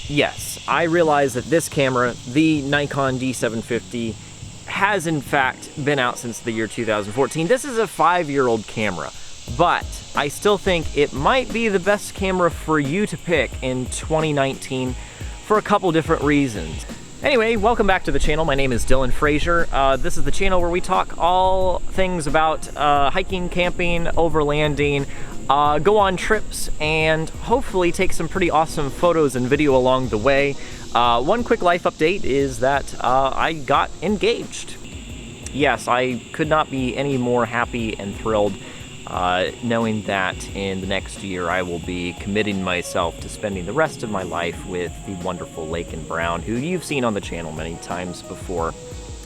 Yes, I realize that this camera, the Nikon D750, has in fact been out since the year 2014. This is a 5-year-old camera, but I still think it might be the best camera for you to pick in 2019 for a couple different reasons. Anyway, welcome back to the channel. My name is Dylan Frazier. This is the channel where we talk all things about hiking, camping, overlanding, go on trips, and hopefully take some pretty awesome photos and video along the way. One quick life update is that I got engaged. Yes, I could not be any more happy and thrilled knowing that in the next year I will be committing myself to spending the rest of my life with the wonderful Lakin Brown, who you've seen on the channel many times before.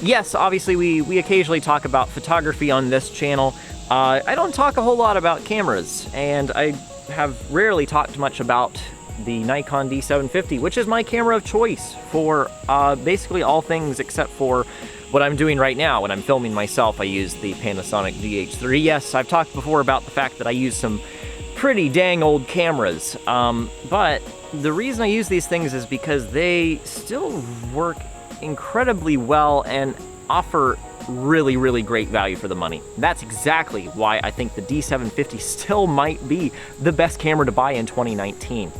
Yes, obviously we occasionally talk about photography on this channel. I don't talk a whole lot about cameras, and I have rarely talked much about the Nikon D750, which is my camera of choice for basically all things except for what I'm doing right now. When I'm filming myself, I use the Panasonic GH3. Yes, I've talked before about the fact that I use some pretty dang old cameras, but the reason I use these things is because they still work incredibly well and offer really great value for the money. That's exactly why I think the D750 still might be the best camera to buy in 2019.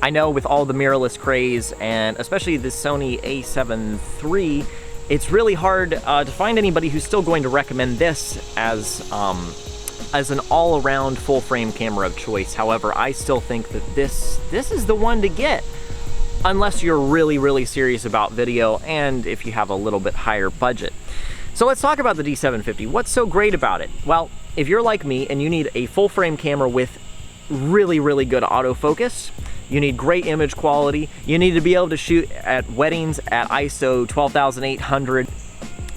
I know with all the mirrorless craze, and especially the Sony a7 III, it's really hard to find anybody who's still going to recommend this as an all-around full-frame camera of choice. However, I still think that this is the one to get, unless you're really serious about video and if you have a little bit higher budget. So let's talk about the D750. What's so great about it? Well, if you're like me and you need a full-frame camera with really good autofocus, you need great image quality, you need to be able to shoot at weddings at ISO 12800,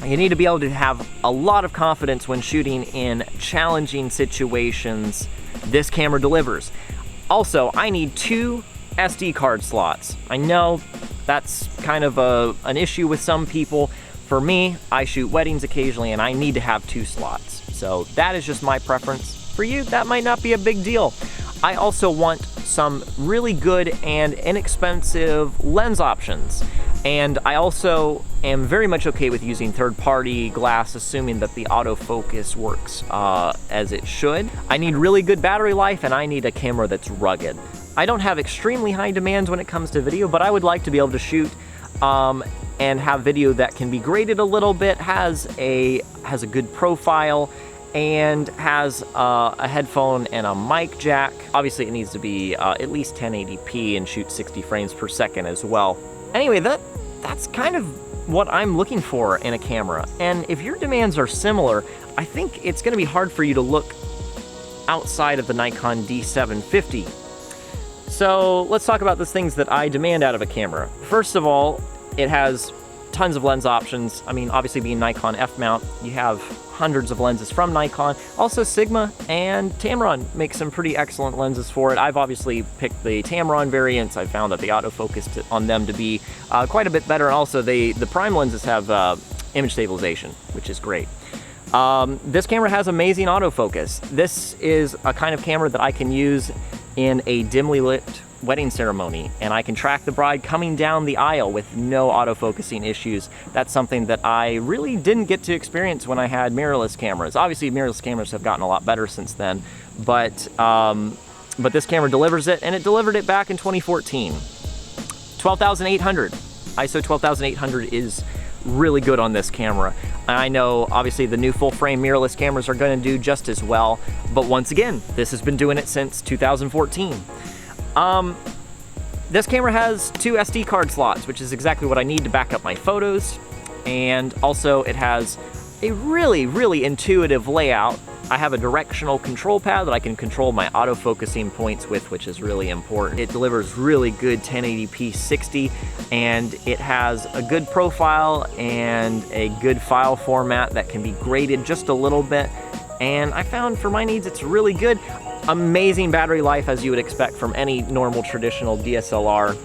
you need to be able to have a lot of confidence when shooting in challenging situations, this camera delivers. Also, I need 2 SD card slots. I know that's kind of an issue with some people. For me, I shoot weddings occasionally and I need to have 2 slots. So that is just my preference. For you, that might not be a big deal. I also want some really good and inexpensive lens options. And I also am very much okay with using third-party glass, assuming that the autofocus works as it should. I need really good battery life, and I need a camera that's rugged. I don't have extremely high demands when it comes to video, but I would like to be able to shoot and have video that can be graded a little bit, has a good profile, and has a headphone and a mic jack. Obviously, it needs to be at least 1080p and shoot 60 frames per second as well. Anyway, that's kind of what I'm looking for in a camera. And if your demands are similar, I think it's gonna be hard for you to look outside of the Nikon D750. So let's talk about the things that I demand out of a camera. First of all, it has tons of lens options. I mean, obviously being Nikon F-mount, you have hundreds of lenses from Nikon. Also Sigma and Tamron make some pretty excellent lenses for it. I've obviously picked the Tamron variants. I found that the autofocus on them to be quite a bit better. And also the prime lenses have image stabilization, which is great. This camera has amazing autofocus. This is a kind of camera that I can use in a dimly lit wedding ceremony, and I can track the bride coming down the aisle with no autofocusing issues. That's something that I really didn't get to experience when I had mirrorless cameras. Obviously, mirrorless cameras have gotten a lot better since then, but this camera delivers it, and it delivered it back in 2014. 12,800. ISO 12,800 is really good on this camera. I know obviously the new full-frame mirrorless cameras are going to do just as well, but once again, this has been doing it since 2014. This camera has 2 SD card slots, which is exactly what I need to back up my photos, and also it has a really intuitive layout. I have a directional control pad that I can control my autofocusing points with, which is really important. It delivers really good 1080p 60, and it has a good profile and a good file format that can be graded just a little bit, and I found for my needs it's really good. Amazing battery life, as you would expect from any normal traditional DSLR.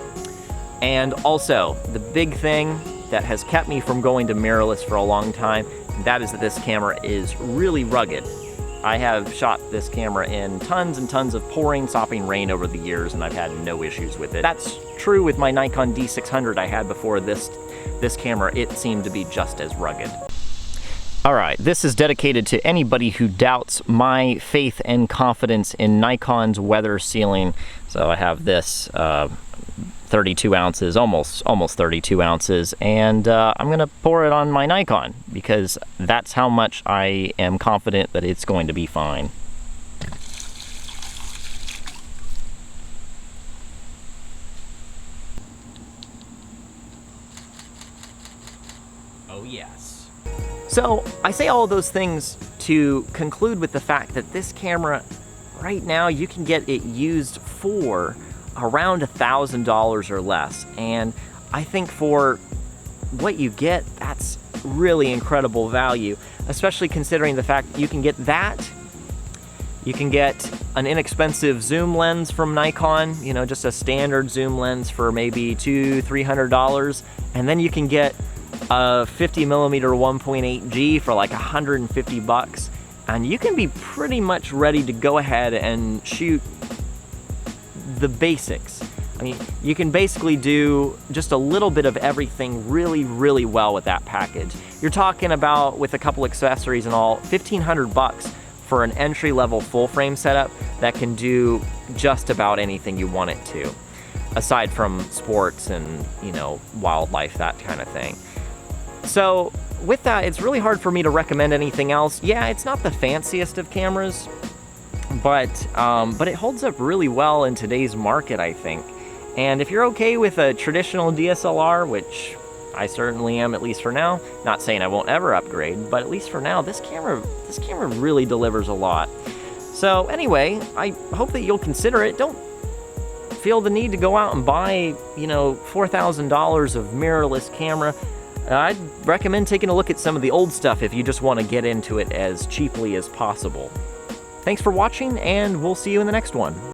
And also, the big thing that has kept me from going to mirrorless for a long time, that is that this camera is really rugged. I have shot this camera in tons and tons of pouring, sopping rain over the years, and I've had no issues with it. That's true with my Nikon D600 I had before this camera. It seemed to be just as rugged. All right, this is dedicated to anybody who doubts my faith and confidence in Nikon's weather sealing. So I have this 32 ounces, almost 32 ounces, and I'm gonna pour it on my Nikon because that's how much I am confident that it's going to be fine. Oh yes. So I say all of those things to conclude with the fact that this camera, right now, you can get it used for around $1,000 or less. And I think for what you get, that's really incredible value, especially considering the fact you can get that. You can get an inexpensive zoom lens from Nikon, you know, just a standard zoom lens for maybe $200–300, and then you can get a 50mm 1.8G for like 150 bucks, and you can be pretty much ready to go ahead and shoot the basics. I mean, you can basically do just a little bit of everything really, really well with that package. You're talking about, with a couple accessories and all, 1,500 bucks for an entry-level full-frame setup that can do just about anything you want it to, aside from sports and, you know, wildlife, that kind of thing. So with that, it's really hard for me to recommend anything else. Yeah, it's not the fanciest of cameras, but it holds up really well in today's market, I think. And if you're okay with a traditional DSLR, which I certainly am, at least for now, not saying I won't ever upgrade, but at least for now, this camera really delivers a lot. So anyway, I hope that you'll consider it. Don't feel the need to go out and buy, you know, $4,000 of mirrorless camera. I'd recommend taking a look at some of the old stuff if you just want to get into it as cheaply as possible. Thanks for watching, and we'll see you in the next one.